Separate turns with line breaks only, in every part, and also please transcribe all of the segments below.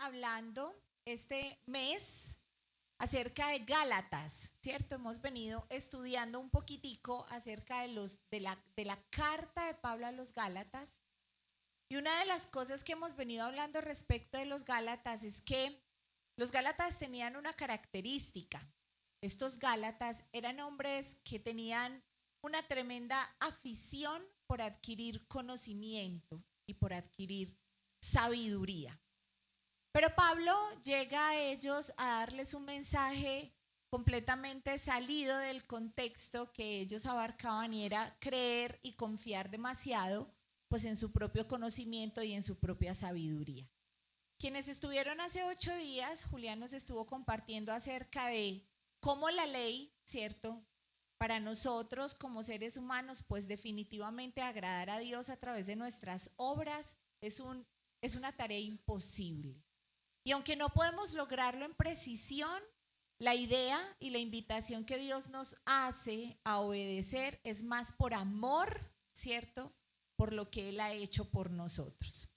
hablando este mes acerca de Gálatas, ¿cierto? Hemos venido estudiando un poquitico acerca de la carta de Pablo a los Gálatas. Y una de las cosas que hemos venido hablando respecto de los Gálatas es que los Gálatas tenían una característica. Estos Gálatas eran hombres que tenían una tremenda afición por adquirir conocimiento y por adquirir sabiduría. Pero Pablo llega a ellos a darles un mensaje completamente salido del contexto que ellos abarcaban y era creer y confiar demasiado pues en su propio conocimiento y en su propia sabiduría. Quienes estuvieron hace 8 días, Julián nos estuvo compartiendo acerca de cómo la ley, ¿cierto? Para nosotros como seres humanos, pues definitivamente agradar a Dios a través de nuestras obras es una tarea imposible. Y aunque no podemos lograrlo en precisión, la idea y la invitación que Dios nos hace a obedecer es más por amor, ¿cierto? Por lo que Él ha hecho por nosotros.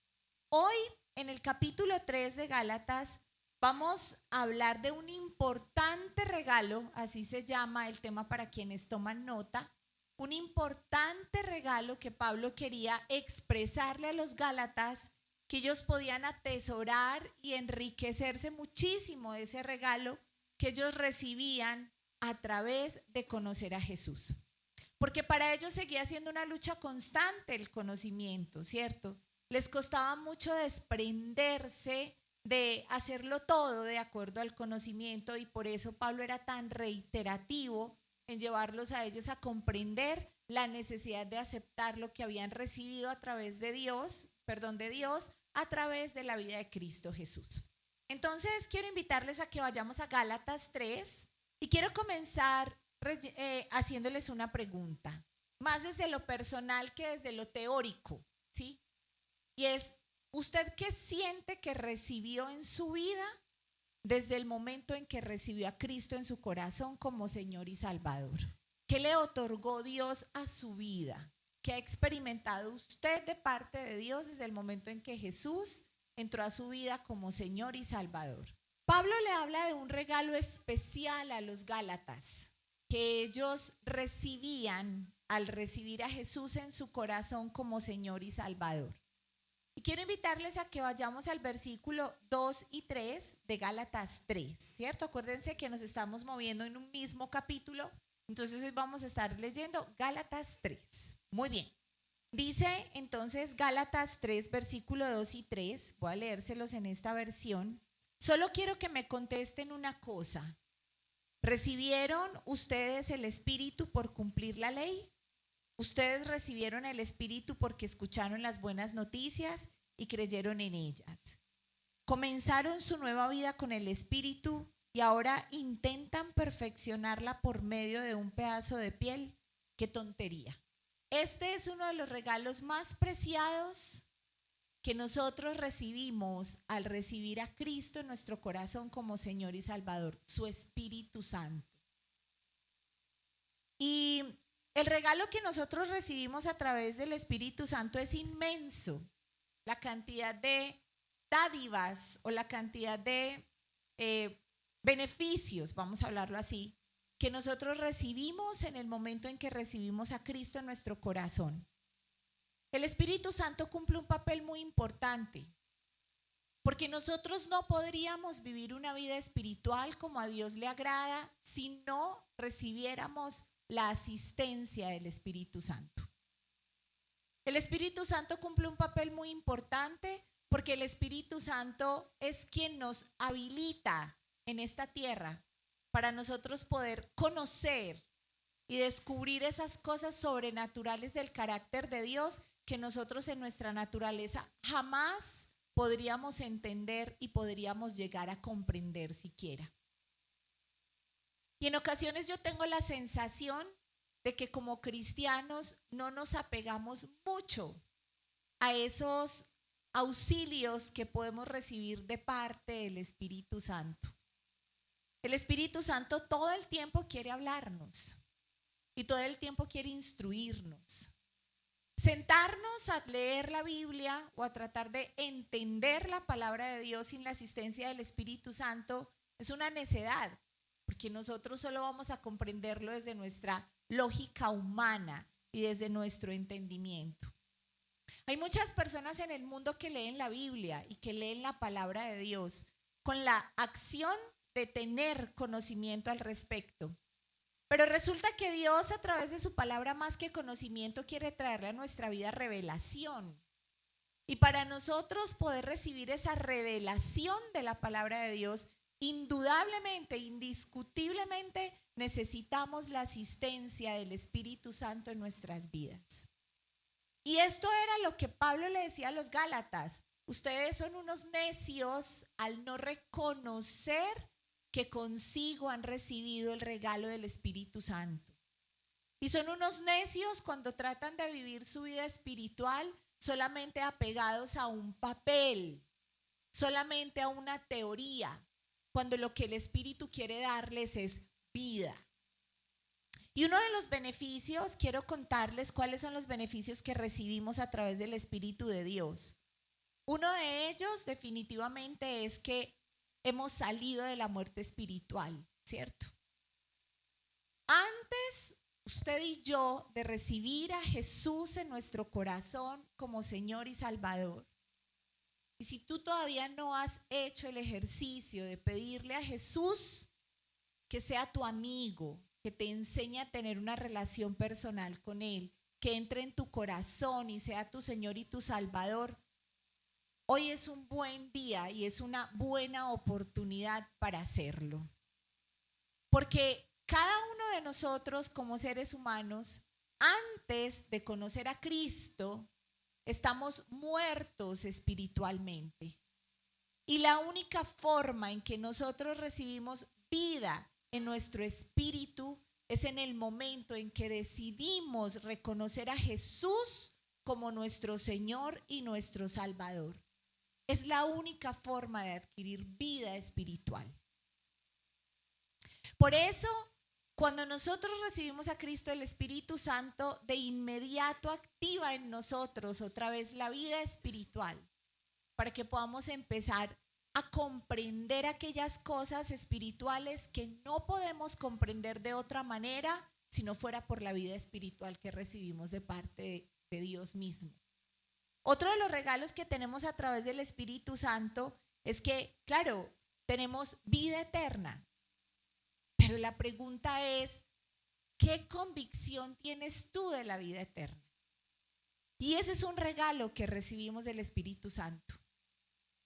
Hoy, en el capítulo 3 de Gálatas, vamos a hablar de un importante regalo, así se llama el tema para quienes toman nota, un importante regalo que Pablo quería expresarle a los Gálatas, que ellos podían atesorar y enriquecerse muchísimo de ese regalo que ellos recibían a través de conocer a Jesús. Porque para ellos seguía siendo una lucha constante el conocimiento, ¿cierto? Les costaba mucho desprenderse de hacerlo todo de acuerdo al conocimiento y por eso Pablo era tan reiterativo en llevarlos a ellos a comprender la necesidad de aceptar lo que habían recibido a través de Dios, a través de la vida de Cristo Jesús. Entonces quiero invitarles a que vayamos a Gálatas 3 y quiero comenzar haciéndoles una pregunta, más desde lo personal que desde lo teórico, ¿sí? Y es, ¿usted qué siente que recibió en su vida desde el momento en que recibió a Cristo en su corazón como Señor y Salvador? ¿Qué le otorgó Dios a su vida? ¿Qué ha experimentado usted de parte de Dios desde el momento en que Jesús entró a su vida como Señor y Salvador? Pablo le habla de un regalo especial a los Gálatas que ellos recibían al recibir a Jesús en su corazón como Señor y Salvador. Y quiero invitarles a que vayamos al versículo 2 y 3 de Gálatas 3, ¿cierto? Acuérdense que nos estamos moviendo en un mismo capítulo, entonces hoy vamos a estar leyendo Gálatas 3. Muy bien. Dice entonces Gálatas 3, versículo 2 y 3, voy a leérselos en esta versión. Solo quiero que me contesten una cosa. ¿Recibieron ustedes el Espíritu por cumplir la ley? ¿Ustedes recibieron el Espíritu porque escucharon las buenas noticias y creyeron en ellas? ¿Comenzaron su nueva vida con el Espíritu y ahora intentan perfeccionarla por medio de un pedazo de piel? ¡Qué tontería! Este es uno de los regalos más preciados que nosotros recibimos al recibir a Cristo en nuestro corazón como Señor y Salvador, su Espíritu Santo. Y el regalo que nosotros recibimos a través del Espíritu Santo es inmenso. La cantidad de dádivas o la cantidad de beneficios, vamos a hablarlo así, que nosotros recibimos en el momento en que recibimos a Cristo en nuestro corazón. El Espíritu Santo cumple un papel muy importante, porque nosotros no podríamos vivir una vida espiritual como a Dios le agrada si no recibiéramos la asistencia del Espíritu Santo. El Espíritu Santo cumple un papel muy importante porque el Espíritu Santo es quien nos habilita en esta tierra para nosotros poder conocer y descubrir esas cosas sobrenaturales del carácter de Dios que nosotros en nuestra naturaleza jamás podríamos entender y podríamos llegar a comprender siquiera. Y en ocasiones yo tengo la sensación de que como cristianos no nos apegamos mucho a esos auxilios que podemos recibir de parte del Espíritu Santo. El Espíritu Santo todo el tiempo quiere hablarnos y todo el tiempo quiere instruirnos. Sentarnos a leer la Biblia o a tratar de entender la palabra de Dios sin la asistencia del Espíritu Santo es una necedad, porque nosotros solo vamos a comprenderlo desde nuestra lógica humana y desde nuestro entendimiento. Hay muchas personas en el mundo que leen la Biblia y que leen la palabra de Dios con la acción de tener conocimiento al respecto. Pero resulta que Dios, a través de su palabra, más que conocimiento, quiere traerle a nuestra vida revelación. Y para nosotros poder recibir esa revelación de la palabra de Dios, indudablemente, indiscutiblemente, necesitamos la asistencia del Espíritu Santo en nuestras vidas. Y esto era lo que Pablo le decía a los Gálatas. Ustedes son unos necios al no reconocer que consigo han recibido el regalo del Espíritu Santo. Y son unos necios cuando tratan de vivir su vida espiritual solamente apegados a un papel, solamente a una teoría, cuando lo que el Espíritu quiere darles es vida. Y uno de los beneficios, quiero contarles cuáles son los beneficios que recibimos a través del Espíritu de Dios. Uno de ellos definitivamente es que hemos salido de la muerte espiritual, ¿cierto? Antes, usted y yo, de recibir a Jesús en nuestro corazón como Señor y Salvador, y si tú todavía no has hecho el ejercicio de pedirle a Jesús que sea tu amigo, que te enseñe a tener una relación personal con Él, que entre en tu corazón y sea tu Señor y tu Salvador, hoy es un buen día y es una buena oportunidad para hacerlo. Porque cada uno de nosotros como seres humanos, antes de conocer a Cristo, estamos muertos espiritualmente. Y la única forma en que nosotros recibimos vida en nuestro espíritu es en el momento en que decidimos reconocer a Jesús como nuestro Señor y nuestro Salvador. Es la única forma de adquirir vida espiritual. Por eso, cuando nosotros recibimos a Cristo, el Espíritu Santo de inmediato activa en nosotros otra vez la vida espiritual para que podamos empezar a comprender aquellas cosas espirituales que no podemos comprender de otra manera si no fuera por la vida espiritual que recibimos de parte de Dios mismo. Otro de los regalos que tenemos a través del Espíritu Santo es que, claro, tenemos vida eterna. Pero la pregunta es, ¿qué convicción tienes tú de la vida eterna? Y ese es un regalo que recibimos del Espíritu Santo.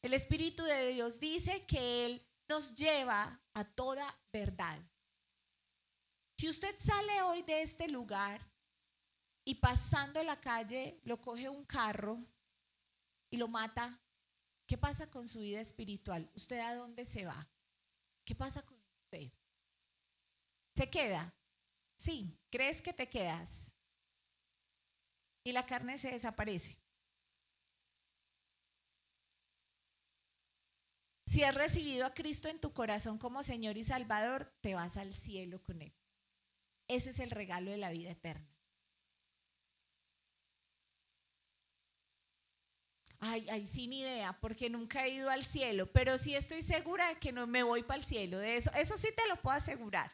El Espíritu de Dios dice que Él nos lleva a toda verdad. Si usted sale hoy de este lugar y pasando la calle lo coge un carro y lo mata, ¿qué pasa con su vida espiritual? ¿Usted a dónde se va? ¿Qué pasa con usted? ¿Se queda? Sí, ¿crees que te quedas? Y la carne se desaparece. Si has recibido a Cristo en tu corazón como Señor y Salvador, te vas al cielo con Él. Ese es el regalo de la vida eterna. Ay, sin idea, porque nunca he ido al cielo, pero sí estoy segura de que no me voy para el cielo. De eso sí te lo puedo asegurar.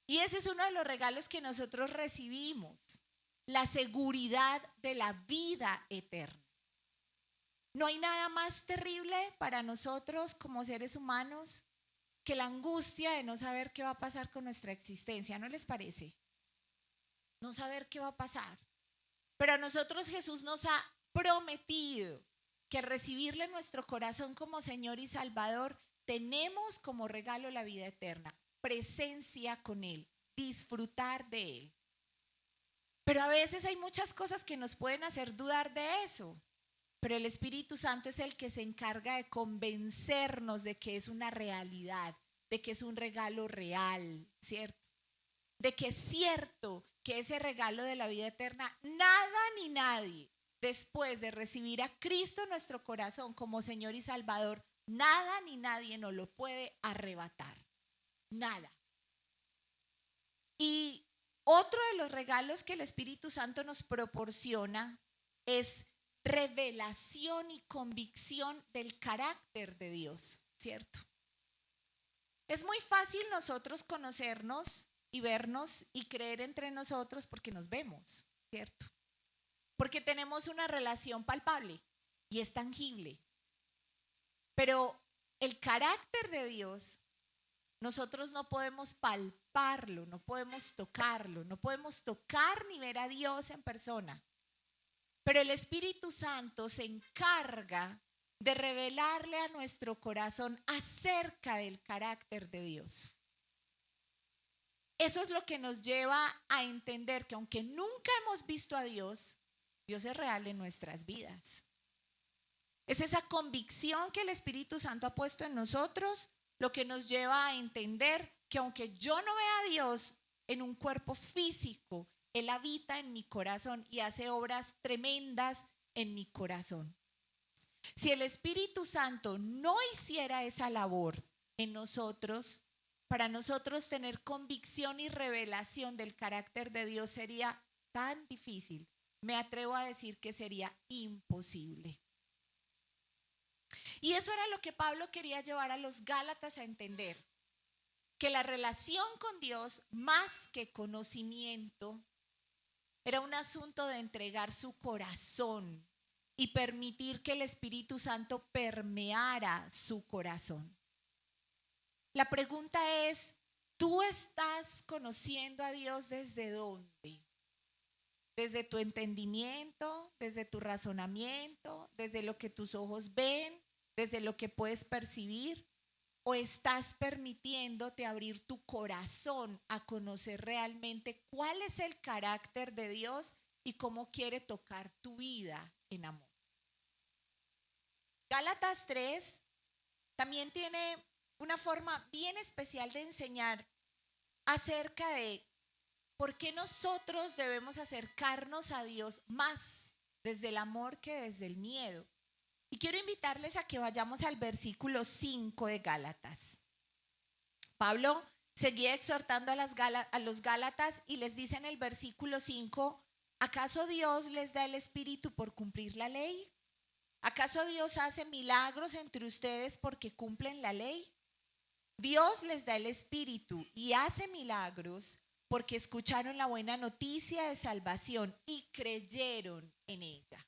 Y ese es uno de los regalos que nosotros recibimos, la seguridad de la vida eterna. No hay nada más terrible para nosotros como seres humanos que la angustia de no saber qué va a pasar con nuestra existencia, ¿no les parece? No saber qué va a pasar. Pero a nosotros Jesús nos ha prometido que al recibirle en nuestro corazón como Señor y Salvador, tenemos como regalo la vida eterna, presencia con Él, disfrutar de Él. Pero a veces hay muchas cosas que nos pueden hacer dudar de eso. Pero el Espíritu Santo es el que se encarga de convencernos de que es una realidad, de que es un regalo real, ¿cierto? De que es cierto que ese regalo de la vida eterna, nada ni nadie, después de recibir a Cristo en nuestro corazón como Señor y Salvador, nada ni nadie nos lo puede arrebatar. Nada. Y Otro de los regalos que el Espíritu Santo nos proporciona es revelación y convicción del carácter de Dios, ¿cierto? Es muy fácil nosotros conocernos y vernos y creer entre nosotros porque nos vemos, ¿cierto? Porque tenemos una relación palpable y es tangible. Pero el carácter de Dios, nosotros no podemos palparlo, no podemos tocarlo, no podemos tocar ni ver a Dios en persona. Pero el Espíritu Santo se encarga de revelarle a nuestro corazón acerca del carácter de Dios. Eso es lo que nos lleva a entender que aunque nunca hemos visto a Dios, Dios es real en nuestras vidas. Es esa convicción que el Espíritu Santo ha puesto en nosotros lo que nos lleva a entender que aunque yo no vea a Dios en un cuerpo físico, Él habita en mi corazón y hace obras tremendas en mi corazón. Si el Espíritu Santo no hiciera esa labor en nosotros, para nosotros tener convicción y revelación del carácter de Dios sería tan difícil. Me atrevo a decir que sería imposible. Y eso era lo que Pablo quería llevar a los Gálatas a entender, que la relación con Dios, más que conocimiento, era un asunto de entregar su corazón y permitir que el Espíritu Santo permeara su corazón. La pregunta es, ¿tú estás conociendo a Dios desde dónde? ¿Desde tu entendimiento, desde tu razonamiento, desde lo que tus ojos ven, desde lo que puedes percibir? ¿O estás permitiéndote abrir tu corazón a conocer realmente cuál es el carácter de Dios y cómo quiere tocar tu vida en amor? Gálatas 3 también tiene una forma bien especial de enseñar acerca de por qué nosotros debemos acercarnos a Dios más desde el amor que desde el miedo. Y quiero invitarles a que vayamos al versículo 5 de Gálatas. Pablo seguía exhortando a los Gálatas y les dice en el versículo 5, ¿acaso Dios les da el Espíritu por cumplir la ley? ¿Acaso Dios hace milagros entre ustedes porque cumplen la ley? Dios les da el Espíritu y hace milagros porque escucharon la buena noticia de salvación y creyeron en ella.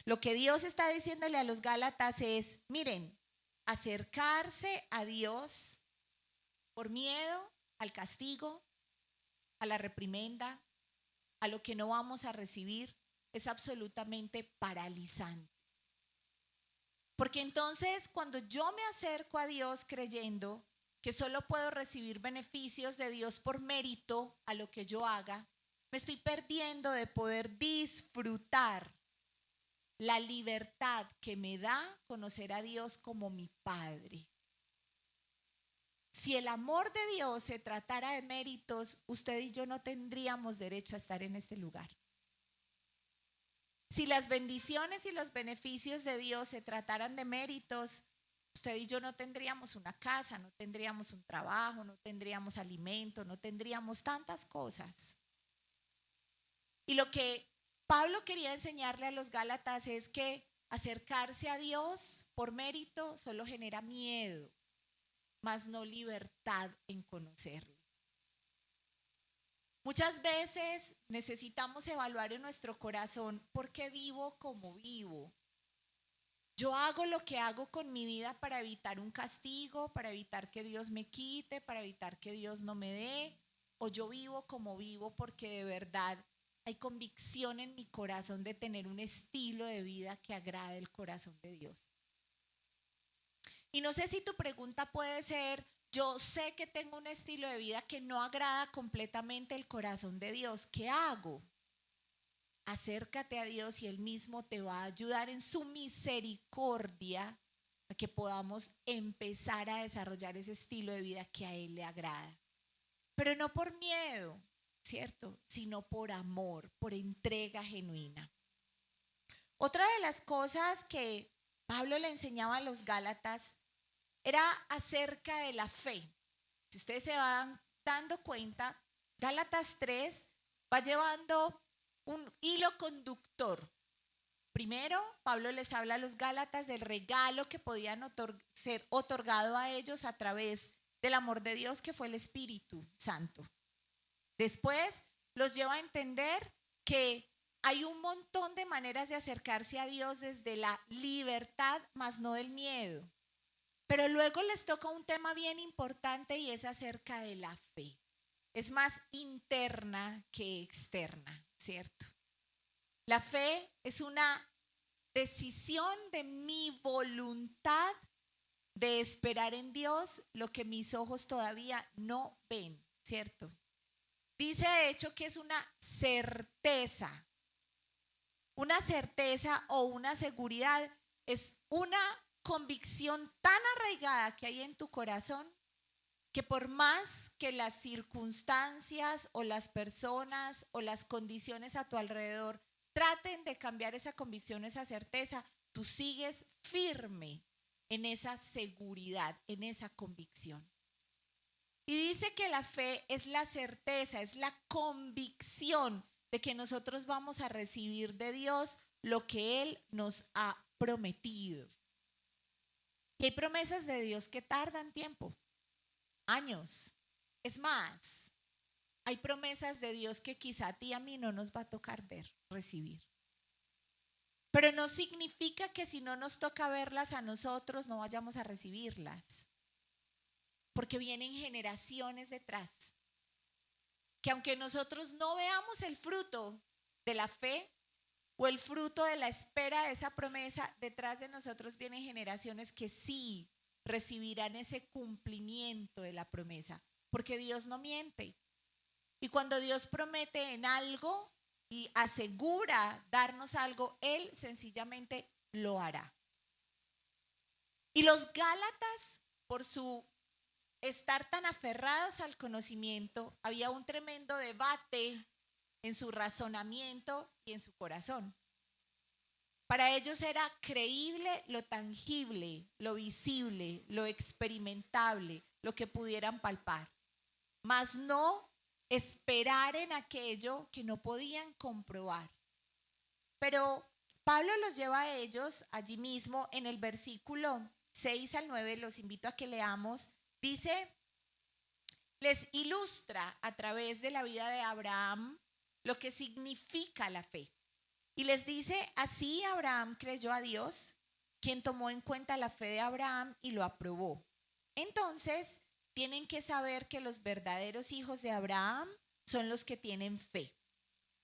Lo que Dios está diciéndole a los Gálatas es, miren, acercarse a Dios por miedo al castigo, a la reprimenda, a lo que no vamos a recibir, es absolutamente paralizante. Porque entonces cuando yo me acerco a Dios creyendo que solo puedo recibir beneficios de Dios por mérito a lo que yo haga, me estoy perdiendo de poder disfrutar la libertad que me da conocer a Dios como mi Padre. Si el amor de Dios se tratara de méritos, usted y yo no tendríamos derecho a estar en este lugar. Si las bendiciones y los beneficios de Dios se trataran de méritos, usted y yo no tendríamos una casa, no tendríamos un trabajo, no tendríamos alimento, no tendríamos tantas cosas. Y lo que Pablo quería enseñarle a los Gálatas es que acercarse a Dios por mérito solo genera miedo, mas no libertad en conocerlo. Muchas veces necesitamos evaluar en nuestro corazón por qué vivo como vivo. Yo hago lo que hago con mi vida para evitar un castigo, para evitar que Dios me quite, para evitar que Dios no me dé, o yo vivo como vivo porque de verdad hay convicción en mi corazón de tener un estilo de vida que agrade el corazón de Dios. Y no sé si tu pregunta puede ser, yo sé que tengo un estilo de vida que no agrada completamente el corazón de Dios. ¿Qué hago? Acércate a Dios y Él mismo te va a ayudar en su misericordia a que podamos empezar a desarrollar ese estilo de vida que a Él le agrada. Pero no por miedo, ¿cierto? Sino por amor, por entrega genuina. Otra de las cosas que Pablo le enseñaba a los Gálatas era acerca de la fe. Si ustedes se van dando cuenta, Gálatas 3 va llevando un hilo conductor. Primero, Pablo les habla a los Gálatas del regalo que podían ser otorgado a ellos a través del amor de Dios, que fue el Espíritu Santo. Después, los lleva a entender que hay un montón de maneras de acercarse a Dios desde la libertad, más no del miedo. Pero luego les toca un tema bien importante y es acerca de la fe. Es más interna que externa, ¿cierto? La fe es una decisión de mi voluntad de esperar en Dios lo que mis ojos todavía no ven, ¿cierto? Dice de hecho que es una certeza o una seguridad, es una convicción tan arraigada que hay en tu corazón que por más que las circunstancias o las personas o las condiciones a tu alrededor traten de cambiar esa convicción, esa certeza, tú sigues firme en esa seguridad, en esa convicción. Y dice que la fe es la certeza, es la convicción de que nosotros vamos a recibir de Dios lo que Él nos ha prometido. Y hay promesas de Dios que tardan tiempo, años. Es más, hay promesas de Dios que quizá a ti y a mí no nos va a tocar ver, recibir. Pero no significa que si no nos toca verlas a nosotros no vayamos a recibirlas. Porque vienen generaciones detrás. Que aunque nosotros no veamos el fruto de la fe o el fruto de la espera de esa promesa, detrás de nosotros vienen generaciones que sí recibirán ese cumplimiento de la promesa. Porque Dios no miente. Y cuando Dios promete en algo y asegura darnos algo, Él sencillamente lo hará. Y los Gálatas, por su estar tan aferrados al conocimiento, había un tremendo debate en su razonamiento y en su corazón. Para ellos era creíble lo tangible, lo visible, lo experimentable, lo que pudieran palpar, mas no esperar en aquello que no podían comprobar. Pero Pablo los lleva a ellos allí mismo en el versículo 6 al 9, los invito a que leamos. Dice, les ilustra a través de la vida de Abraham lo que significa la fe. Y les dice, así Abraham creyó a Dios, quien tomó en cuenta la fe de Abraham y lo aprobó. Entonces, tienen que saber que los verdaderos hijos de Abraham son los que tienen fe.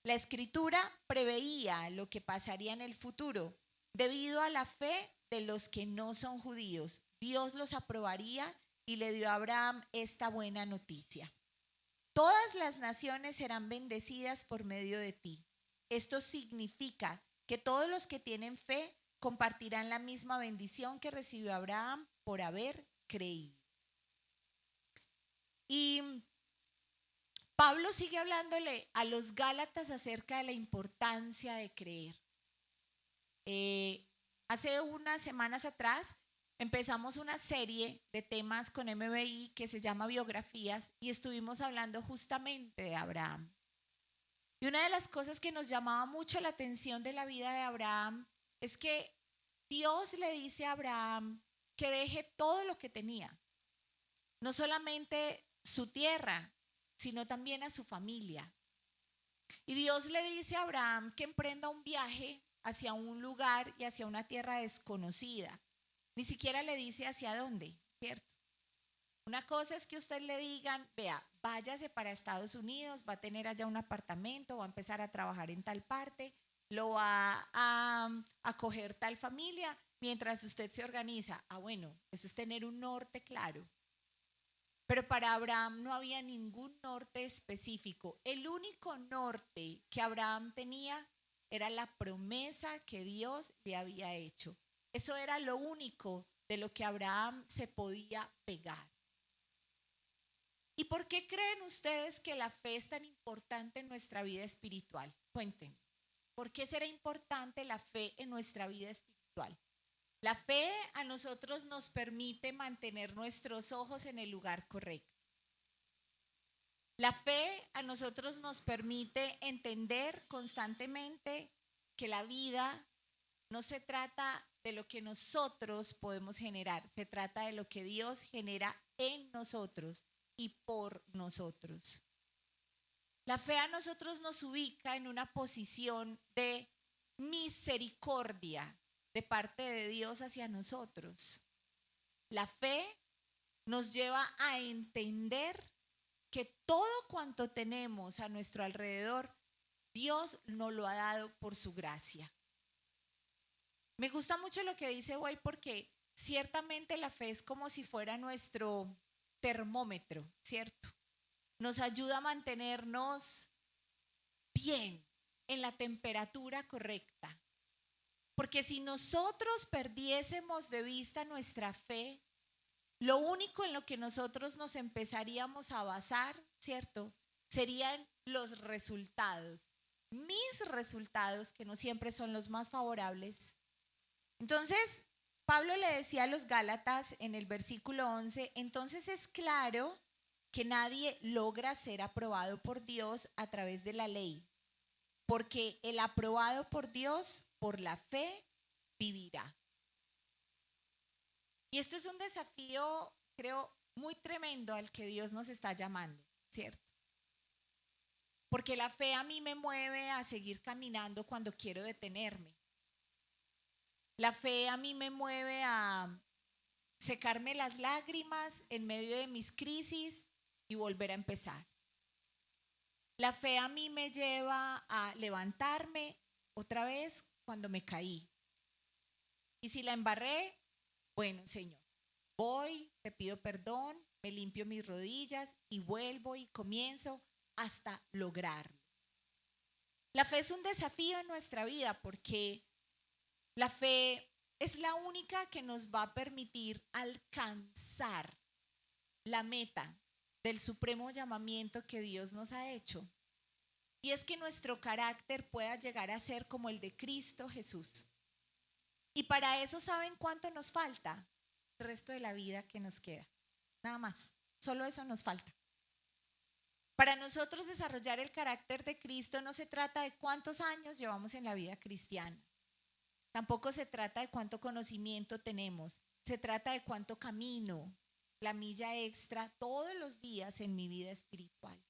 La escritura preveía lo que pasaría en el futuro. Debido a la fe de los que no son judíos, Dios los aprobaría y le dio a Abraham esta buena noticia. Todas las naciones serán bendecidas por medio de ti. Esto significa que todos los que tienen fe compartirán la misma bendición que recibió Abraham por haber creído. Y Pablo sigue hablándole a los Gálatas acerca de la importancia de creer. Hace unas semanas atrás empezamos una serie de temas con MBI que se llama Biografías y estuvimos hablando justamente de Abraham. Y una de las cosas que nos llamaba mucho la atención de la vida de Abraham es que Dios le dice a Abraham que deje todo lo que tenía, no solamente su tierra, sino también a su familia. Y Dios le dice a Abraham que emprenda un viaje hacia un lugar y hacia una tierra desconocida. Ni siquiera le dice hacia dónde, ¿cierto? Una cosa es que usted le digan, vea, váyase para Estados Unidos, va a tener allá un apartamento, va a empezar a trabajar en tal parte, lo va a acoger tal familia, mientras usted se organiza. Ah, bueno, eso es tener un norte claro. Pero para Abraham no había ningún norte específico. El único norte que Abraham tenía era la promesa que Dios le había hecho. Eso era lo único de lo que Abraham se podía pegar. ¿Y por qué creen ustedes que la fe es tan importante en nuestra vida espiritual? Cuéntenme. ¿Por qué será importante la fe en nuestra vida espiritual? La fe a nosotros nos permite mantener nuestros ojos en el lugar correcto. La fe a nosotros nos permite entender constantemente que la vida no se trata de lo que nosotros podemos generar, se trata de lo que Dios genera en nosotros y por nosotros. La fe a nosotros nos ubica en una posición de misericordia de parte de Dios hacia nosotros. La fe nos lleva a entender que todo cuanto tenemos a nuestro alrededor, Dios nos lo ha dado por su gracia. Me gusta mucho lo que dice Way porque ciertamente la fe es como si fuera nuestro termómetro, ¿cierto? Nos ayuda a mantenernos bien en la temperatura correcta. Porque si nosotros perdiésemos de vista nuestra fe, lo único en lo que nosotros nos empezaríamos a basar, ¿cierto? Serían los resultados. Mis resultados, que no siempre son los más favorables. Entonces, Pablo le decía a los Gálatas en el versículo 11, entonces es claro que nadie logra ser aprobado por Dios a través de la ley, porque el aprobado por Dios, por la fe, vivirá. Y esto es un desafío, creo, muy tremendo al que Dios nos está llamando, ¿cierto? Porque la fe a mí me mueve a seguir caminando cuando quiero detenerme. La fe a mí me mueve a secarme las lágrimas en medio de mis crisis y volver a empezar. La fe a mí me lleva a levantarme otra vez cuando me caí. Y si la embarré, bueno, Señor, voy, te pido perdón, me limpio mis rodillas y vuelvo y comienzo hasta lograrlo. La fe es un desafío en nuestra vida porque la fe es la única que nos va a permitir alcanzar la meta del supremo llamamiento que Dios nos ha hecho. Y es que nuestro carácter pueda llegar a ser como el de Cristo Jesús. Y para eso, ¿saben cuánto nos falta? El resto de la vida que nos queda. Nada más. Solo eso nos falta. Para nosotros desarrollar el carácter de Cristo no se trata de cuántos años llevamos en la vida cristiana. Tampoco se trata de cuánto conocimiento tenemos. Se trata de cuánto camino, la milla extra todos los días en mi vida espiritual.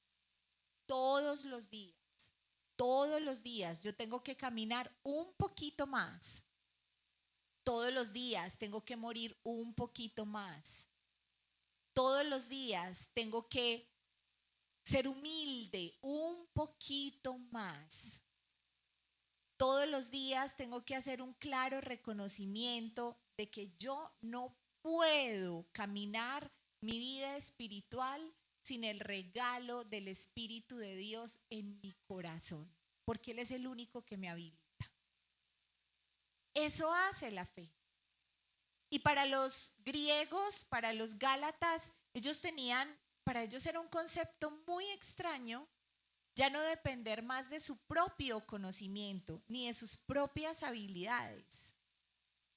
Todos los días yo tengo que caminar un poquito más. Todos los días tengo que morir un poquito más. Todos los días tengo que ser humilde un poquito más. Todos los días tengo que hacer un claro reconocimiento de que yo no puedo caminar mi vida espiritual sin el regalo del Espíritu de Dios en mi corazón, porque Él es el único que me habilita. Eso hace la fe. Y para los griegos, para los gálatas, para ellos era un concepto muy extraño, ya no depender más de su propio conocimiento ni de sus propias habilidades.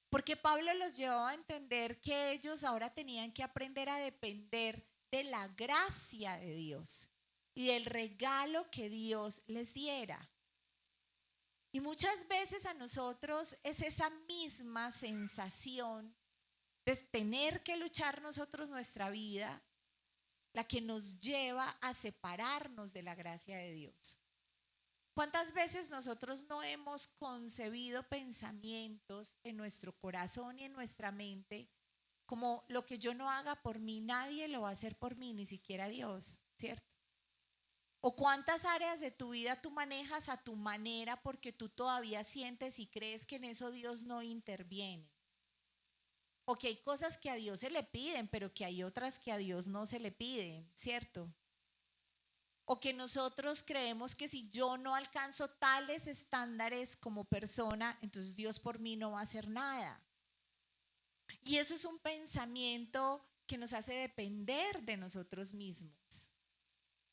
Porque Pablo los llevó a entender que ellos ahora tenían que aprender a depender de la gracia de Dios y del regalo que Dios les diera. Y muchas veces a nosotros es esa misma sensación de tener que luchar nosotros nuestra vida la que nos lleva a separarnos de la gracia de Dios. ¿Cuántas veces nosotros no hemos concebido pensamientos en nuestro corazón y en nuestra mente como lo que yo no haga por mí, nadie lo va a hacer por mí, ni siquiera Dios, ¿cierto? ¿O cuántas áreas de tu vida tú manejas a tu manera porque tú todavía sientes y crees que en eso Dios no interviene? O que hay cosas que a Dios se le piden, pero que hay otras que a Dios no se le piden, ¿cierto? O que nosotros creemos que si yo no alcanzo tales estándares como persona, entonces Dios por mí no va a hacer nada. Y eso es un pensamiento que nos hace depender de nosotros mismos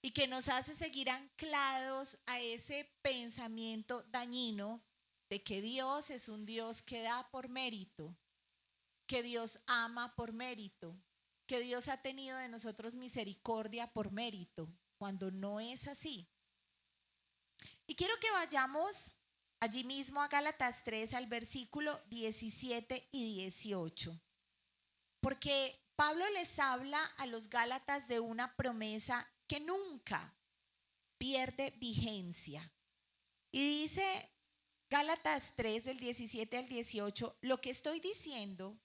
y que nos hace seguir anclados a ese pensamiento dañino de que Dios es un Dios que da por mérito, que Dios ama por mérito, que Dios ha tenido de nosotros misericordia por mérito. cuando no es así. Y quiero que vayamos allí mismo a Gálatas 3 al versículo 17 y 18. Porque Pablo les habla a los Gálatas de una promesa que nunca pierde vigencia. Y dice Gálatas 3 del 17 al 18, lo que estoy diciendo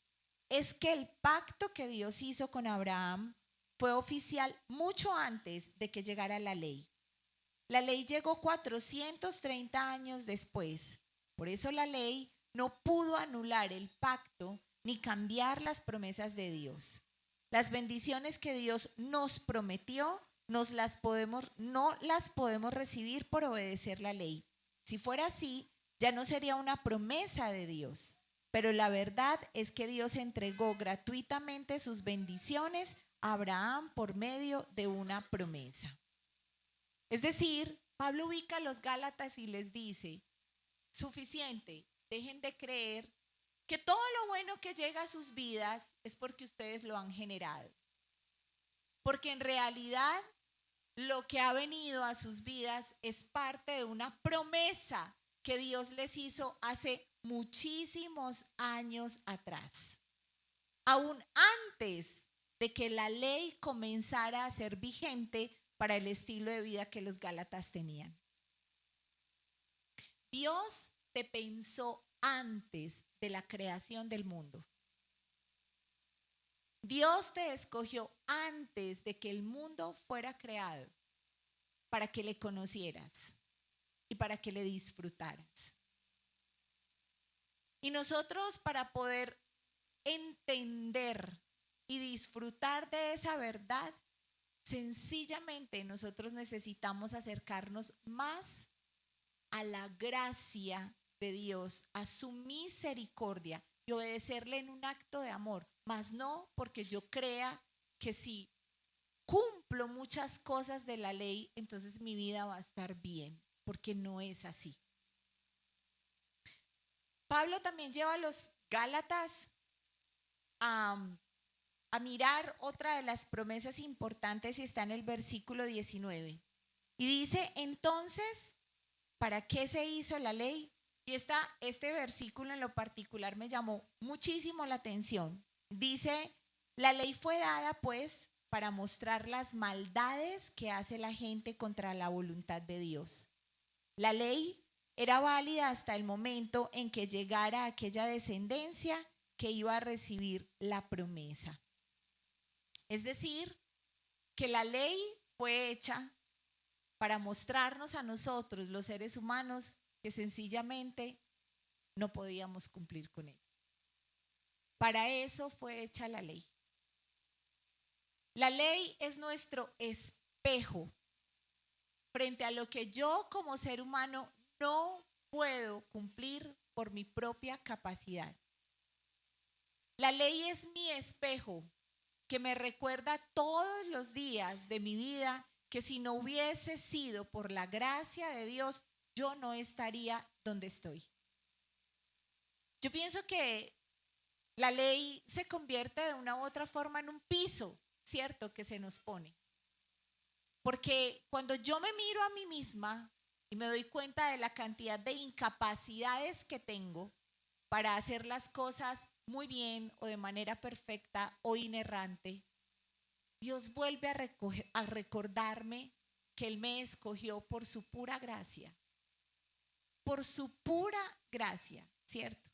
es que el pacto que Dios hizo con Abraham fue oficial mucho antes de que llegara la ley. La ley llegó 430 años después. Por eso la ley no pudo anular el pacto ni cambiar las promesas de Dios. Las bendiciones que Dios nos prometió no las podemos recibir por obedecer la ley. Si fuera así, ya no sería una promesa de Dios. Pero la verdad es que Dios entregó gratuitamente sus bendiciones a Abraham por medio de una promesa. Es decir, Pablo ubica a los Gálatas y les dice, suficiente, dejen de creer que todo lo bueno que llega a sus vidas es porque ustedes lo han generado. Porque en realidad lo que ha venido a sus vidas es parte de una promesa que Dios les hizo hace muchísimos años atrás. Aún antes de que la ley comenzara a ser vigente para el estilo de vida que los Gálatas tenían. Dios te pensó antes de la creación del mundo. Dios te escogió antes de que el mundo fuera creado para que le conocieras y para que le disfrutaras. Y nosotros, para poder entender y disfrutar de esa verdad, sencillamente nosotros necesitamos acercarnos más a la gracia de Dios, a su misericordia y obedecerle en un acto de amor, mas no porque yo crea que si cumplo muchas cosas de la ley, entonces mi vida va a estar bien, porque no es así. Pablo también lleva a los Gálatas a mirar otra de las promesas importantes y está en el versículo 19. Y dice, entonces, ¿para qué se hizo la ley? Y este versículo en lo particular me llamó muchísimo la atención. Dice, la ley fue dada pues para mostrar las maldades que hace la gente contra la voluntad de Dios. La ley era válida hasta el momento en que llegara aquella descendencia que iba a recibir la promesa. Es decir, que la ley fue hecha para mostrarnos a nosotros, los seres humanos, que sencillamente no podíamos cumplir con ella. Para eso fue hecha la ley. La ley es nuestro espejo frente a lo que yo como ser humano no puedo cumplir por mi propia capacidad. La ley es mi espejo que me recuerda todos los días de mi vida que si no hubiese sido por la gracia de Dios, yo no estaría donde estoy. Yo pienso que la ley se convierte de una u otra forma en un piso, ¿cierto?, que se nos pone. Porque cuando yo me miro a mí misma y me doy cuenta de la cantidad de incapacidades que tengo para hacer las cosas muy bien o de manera perfecta o inerrante, Dios vuelve a recordarme que Él me escogió por su pura gracia. Por su pura gracia, ¿cierto?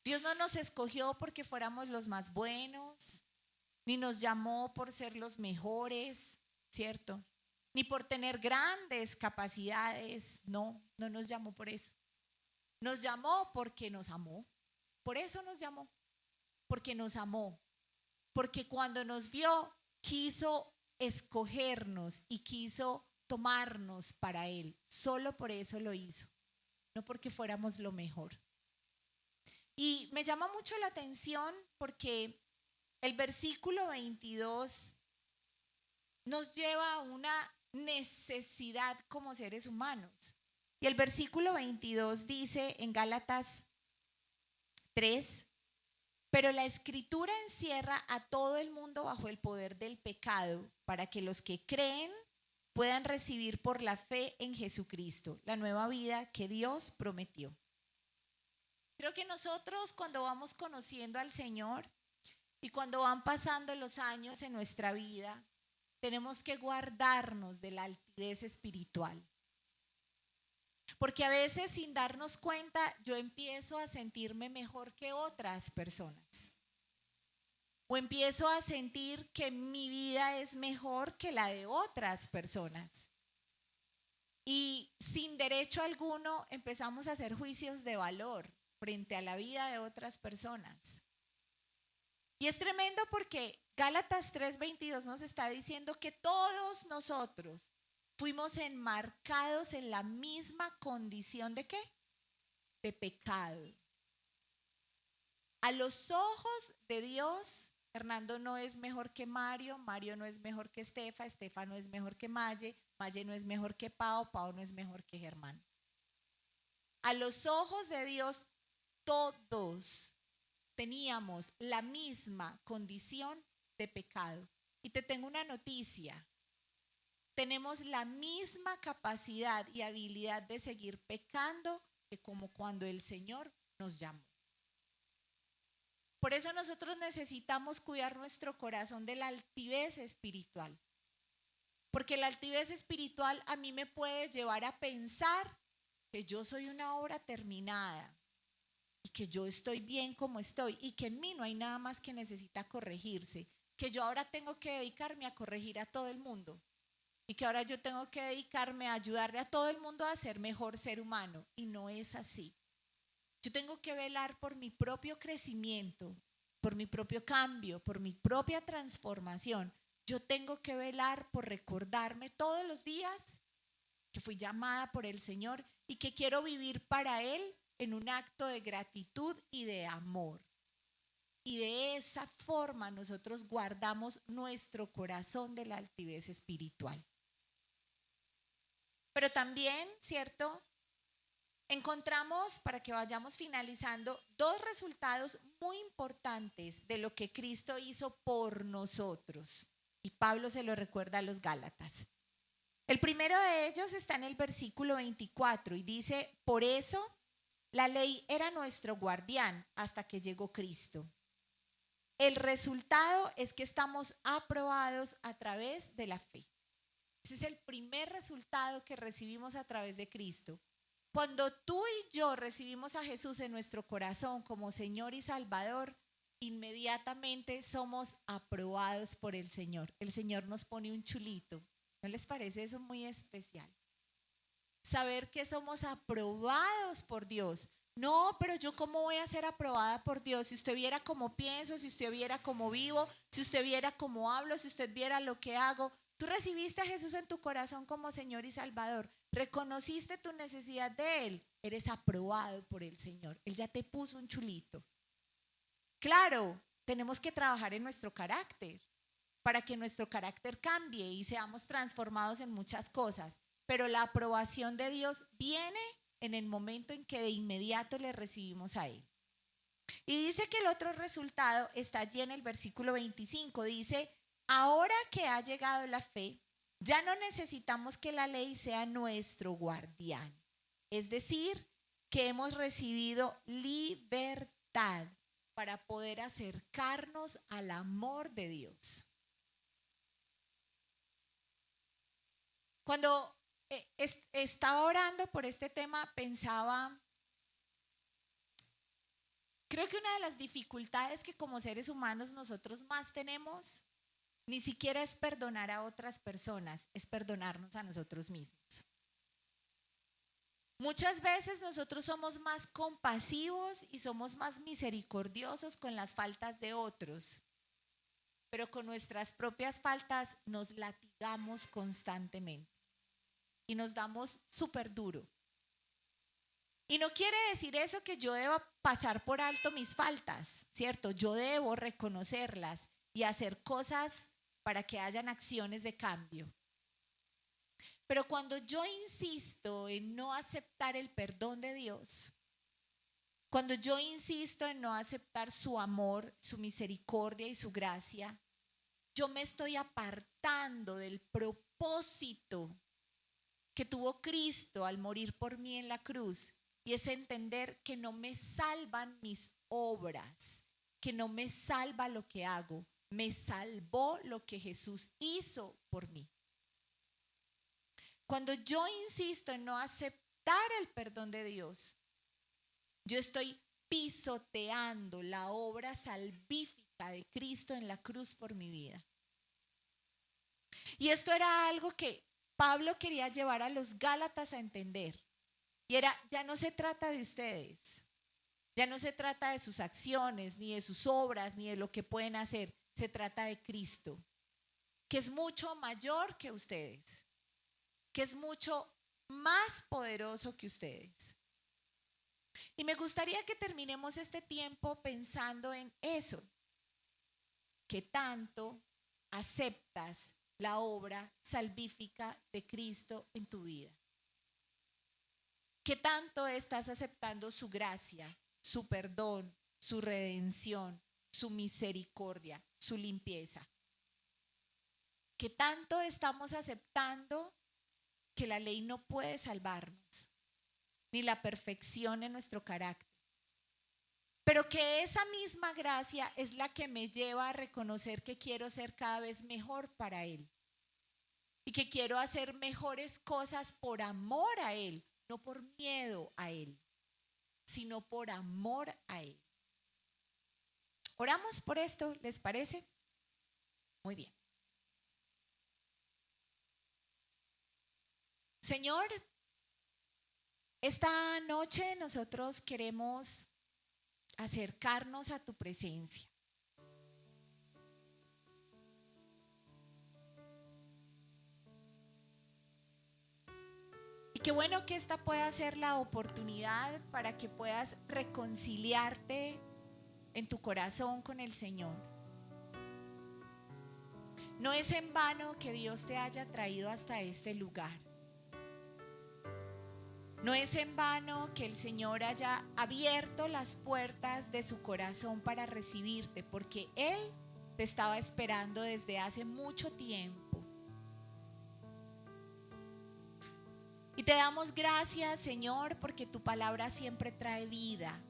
Dios no nos escogió porque fuéramos los más buenos, ni nos llamó por ser los mejores, ¿cierto? Ni por tener grandes capacidades, no nos llamó por eso. Nos llamó porque nos amó. Por eso nos llamó, porque nos amó, porque cuando nos vio quiso escogernos y quiso tomarnos para Él. Solo por eso lo hizo, no porque fuéramos lo mejor. Y me llama mucho la atención porque el versículo 22 nos lleva a una necesidad como seres humanos. Y el versículo 22 dice en Gálatas 3, Pero la escritura encierra a todo el mundo bajo el poder del pecado para que los que creen puedan recibir por la fe en Jesucristo la nueva vida que Dios prometió. Creo que nosotros cuando vamos conociendo al Señor y cuando van pasando los años en nuestra vida, tenemos que guardarnos de la altivez espiritual. Porque a veces sin darnos cuenta yo empiezo a sentirme mejor que otras personas. O empiezo a sentir que mi vida es mejor que la de otras personas. Y sin derecho alguno empezamos a hacer juicios de valor frente a la vida de otras personas. Y es tremendo porque Gálatas 3:22 nos está diciendo que todos nosotros fuimos enmarcados en la misma condición ¿de qué? De pecado. A los ojos de Dios, Hernando no es mejor que Mario, Mario no es mejor que Estefa, Estefa no es mejor que Maye, Maye no es mejor que Pao, Pao no es mejor que Germán. A los ojos de Dios, todos teníamos la misma condición de pecado. Y te tengo una noticia. Tenemos la misma capacidad y habilidad de seguir pecando que como cuando el Señor nos llamó. Por eso nosotros necesitamos cuidar nuestro corazón de la altivez espiritual. Porque la altivez espiritual a mí me puede llevar a pensar que yo soy una obra terminada y que yo estoy bien como estoy y que en mí no hay nada más que necesita corregirse, que yo ahora tengo que dedicarme a corregir a todo el mundo y que ahora yo tengo que dedicarme a ayudarle a todo el mundo a ser mejor ser humano, y no es así. Yo tengo que velar por mi propio crecimiento, por mi propio cambio, por mi propia transformación. Yo tengo que velar por recordarme todos los días que fui llamada por el Señor y que quiero vivir para Él en un acto de gratitud y de amor. Y de esa forma nosotros guardamos nuestro corazón de la altivez espiritual. Pero también, ¿cierto? Encontramos, para que vayamos finalizando, dos resultados muy importantes de lo que Cristo hizo por nosotros. Y Pablo se lo recuerda a los Gálatas. El primero de ellos está en el versículo 24 y dice: por eso la ley era nuestro guardián hasta que llegó Cristo. El resultado es que estamos aprobados a través de la fe. Ese es el primer resultado que recibimos a través de Cristo. Cuando tú y yo recibimos a Jesús en nuestro corazón como Señor y Salvador, inmediatamente somos aprobados por el Señor. El Señor nos pone un chulito. ¿No les parece eso muy especial? Saber que somos aprobados por Dios. No, pero yo ¿cómo voy a ser aprobada por Dios? Si usted viera cómo pienso, si usted viera cómo vivo, si usted viera cómo hablo, si usted viera lo que hago. Tú recibiste a Jesús en tu corazón como Señor y Salvador. Reconociste tu necesidad de Él. Eres aprobado por el Señor. Él ya te puso un chulito. Claro, tenemos que trabajar en nuestro carácter para que nuestro carácter cambie y seamos transformados en muchas cosas. Pero la aprobación de Dios viene en el momento en que de inmediato le recibimos a Él. Y dice que el otro resultado está allí en el versículo 25. Dice: ahora que ha llegado la fe, ya no necesitamos que la ley sea nuestro guardián. Es decir, que hemos recibido libertad para poder acercarnos al amor de Dios. Cuando estaba orando por este tema, pensaba, creo que una de las dificultades que como seres humanos nosotros más tenemos ni siquiera es perdonar a otras personas, es perdonarnos a nosotros mismos. Muchas veces nosotros somos más compasivos y somos más misericordiosos con las faltas de otros, pero con nuestras propias faltas nos latigamos constantemente y nos damos súper duro. Y no quiere decir eso que yo deba pasar por alto mis faltas, ¿cierto? Yo debo reconocerlas y hacer cosas para que hayan acciones de cambio. Pero cuando yo insisto en no aceptar el perdón de Dios, Cuando yo insisto en no aceptar su amor, su misericordia y su gracia, yo me estoy apartando del propósito que tuvo Cristo al morir por mí en la cruz, y es entender que no me salvan mis obras, que no me salva lo que hago, me salvó lo que Jesús hizo por mí. Cuando yo insisto en no aceptar el perdón de Dios, yo estoy pisoteando la obra salvífica de Cristo en la cruz por mi vida. Y esto era algo que Pablo quería llevar a los Gálatas a entender. Y era, ya no se trata de ustedes, ya no se trata de sus acciones, ni de sus obras, ni de lo que pueden hacer. Se trata de Cristo, que es mucho mayor que ustedes, que es mucho más poderoso que ustedes. Y me gustaría que terminemos este tiempo pensando en eso. ¿Qué tanto aceptas la obra salvífica de Cristo en tu vida? ¿Qué tanto estás aceptando su gracia, su perdón, su redención, su misericordia, su limpieza? ¿Qué tanto estamos aceptando que la ley no puede salvarnos, ni la perfección en nuestro carácter? Pero que esa misma gracia es la que me lleva a reconocer que quiero ser cada vez mejor para Él y que quiero hacer mejores cosas por amor a Él, no por miedo a Él, sino por amor a Él. ¿Oramos por esto? ¿Les parece? Muy bien. Señor, esta noche nosotros queremos acercarnos a tu presencia. Y qué bueno que esta pueda ser la oportunidad para que puedas reconciliarte en tu corazón con el Señor. No es en vano que Dios te haya traído hasta este lugar. No es en vano que el Señor haya abierto las puertas de su corazón para recibirte, porque Él te estaba esperando desde hace mucho tiempo. Y te damos gracias, Señor, porque tu palabra siempre trae vida,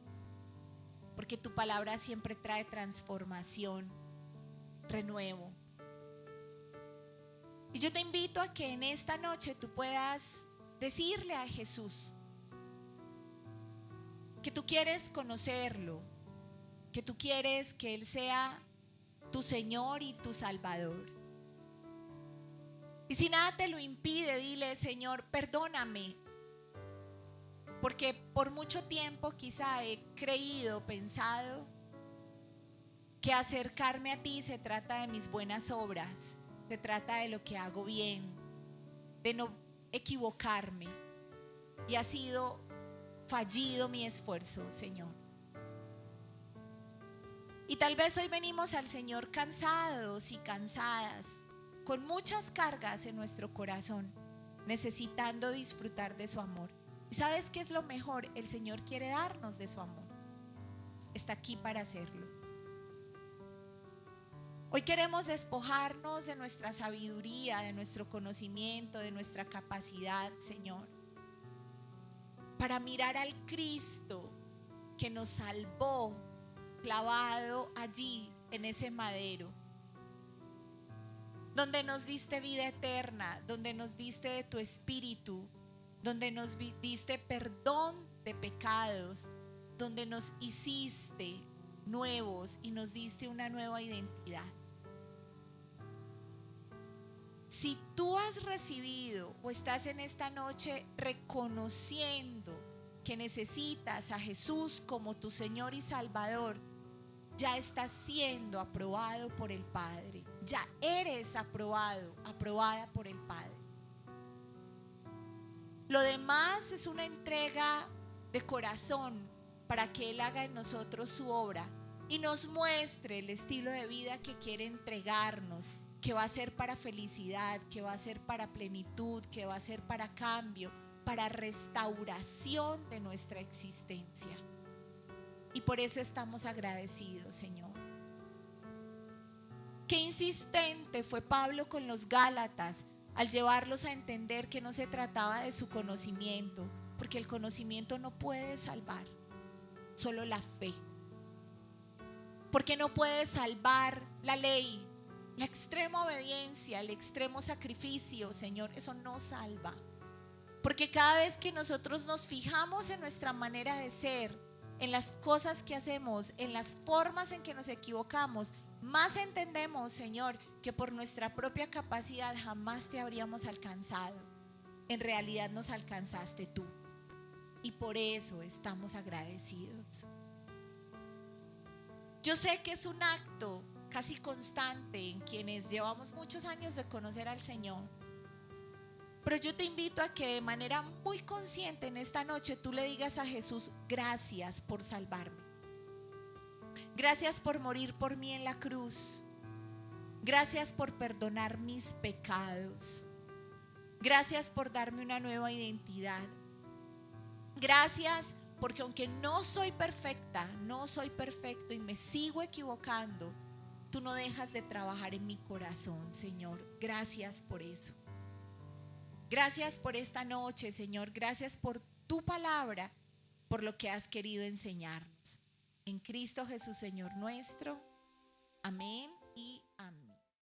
porque tu palabra siempre trae transformación, renuevo. Y yo te invito a que en esta noche tú puedas decirle a Jesús que tú quieres conocerlo, que tú quieres que Él sea tu Señor y tu Salvador. Y si nada te lo impide, dile: Señor, perdóname, porque por mucho tiempo quizá he creído, pensado que acercarme a ti se trata de mis buenas obras, se trata de lo que hago bien, de no equivocarme, y ha sido fallido mi esfuerzo, Señor. Y tal vez hoy venimos al Señor cansados y cansadas, con muchas cargas en nuestro corazón, necesitando disfrutar de su amor. ¿Y sabes qué es lo mejor? El Señor quiere darnos de su amor. Está aquí para hacerlo. Hoy queremos despojarnos de nuestra sabiduría, de nuestro conocimiento, de nuestra capacidad, Señor, para mirar al Cristo que nos salvó, clavado allí en ese madero, donde nos diste vida eterna, donde nos diste de tu espíritu, donde nos diste perdón de pecados, donde nos hiciste nuevos y nos diste una nueva identidad. Si tú has recibido o estás en esta noche reconociendo que necesitas a Jesús como tu Señor y Salvador, ya estás siendo aprobado por el Padre. Ya eres aprobado, aprobada por el Padre. Lo demás es una entrega de corazón para que Él haga en nosotros su obra y nos muestre el estilo de vida que quiere entregarnos, que va a ser para felicidad, que va a ser para plenitud, que va a ser para cambio, para restauración de nuestra existencia. Y por eso estamos agradecidos, Señor. Qué insistente fue Pablo con los Gálatas al llevarlos a entender que no se trataba de su conocimiento, porque el conocimiento no puede salvar, solo la fe. Porque no puede salvar la ley, la extrema obediencia, el extremo sacrificio, Señor, eso no salva. Porque cada vez que nosotros nos fijamos en nuestra manera de ser, en las cosas que hacemos, en las formas en que nos equivocamos, más entendemos, Señor, que por nuestra propia capacidad jamás te habríamos alcanzado. En realidad nos alcanzaste tú. Y por eso estamos agradecidos. Yo sé que es un acto casi constante en quienes llevamos muchos años de conocer al Señor. Pero yo te invito a que de manera muy consciente en esta noche tú le digas a Jesús: gracias por salvarme. Gracias por morir por mí en la cruz. Gracias por perdonar mis pecados. Gracias por darme una nueva identidad. Gracias porque aunque no soy perfecta, no soy perfecto y me sigo equivocando, tú no dejas de trabajar en mi corazón, Señor. Gracias por eso. Gracias por esta noche, Señor. Gracias por tu palabra, por lo que has querido enseñarnos. En Cristo Jesús, Señor nuestro. Amén.